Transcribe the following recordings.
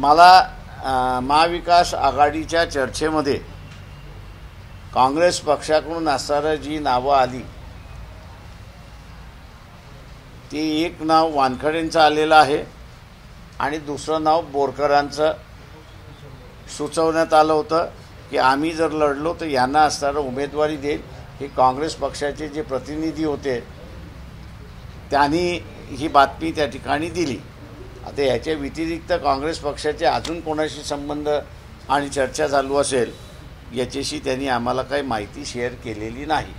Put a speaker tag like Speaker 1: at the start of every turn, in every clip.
Speaker 1: मला महाविकास आघाडीच्या चर्चेमध्ये काँग्रेस पक्षाकडून असणारी जी नावं आली ती एक नाव वानखडेंचं आलेलं आहे आणि दुसरं नाव बोरकरांचं सुचवण्यात आलं होतं की आम्ही जर लढलो तर यांना असणारं उमेदवारी देईल। हे काँग्रेस पक्षाचे जे प्रतिनिधी होते त्यांनी ही बातमी त्या ठिकाणी दिली। आता याच्या व्यतिरिक्त काँग्रेस पक्षाचे अजून कोणाशी संबंध आणि चर्चा चालू असेल याच्याशी त्यांनी आम्हाला काही माहिती शेअर केलेली नाही।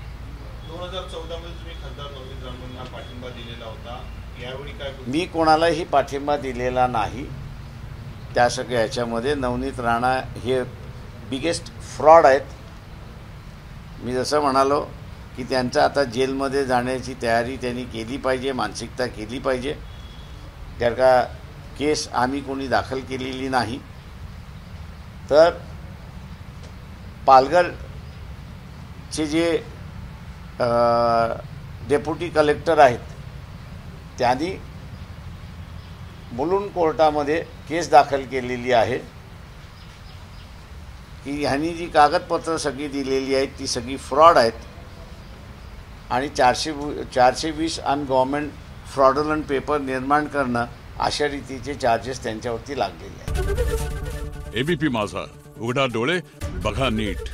Speaker 2: 2014 मध्ये तुम्ही खासदार नवनीत राणांना पाठिंबा दिलेला होता, यावेळी काय?
Speaker 1: मी कोणालाही पाठिंबा दिलेला नाही। त्या सगळ्या याच्यामध्ये नवनीत राणा हे बिगेस्ट फ्रॉड आहेत। मी जसं म्हणालो की त्यांचं आता जेलमध्ये जाण्याची तयारी त्यांनी केली पाहिजे, मानसिकता केली पाहिजे। त्या का केस आम्ही कोणी दाखल केलेली नाही। तर पालघरचे जे डेप्युटी कलेक्टर आहेत त्यांनी मुलुंड कोर्टामध्ये केस दाखल केलेली आहे की ह्यांनी जी कागदपत्र सगळी दिलेली आहेत ती सगळी फ्रॉड आहेत आणि 420 अनगव्हर्नमेंट फ्रॉडुलंट पेपर निर्माण करणं अशा रीतीचे चार्जेस त्यांच्यावरती लागलेले आहेत।
Speaker 3: एबीपी माझा, उघडा डोळे बघा नीट।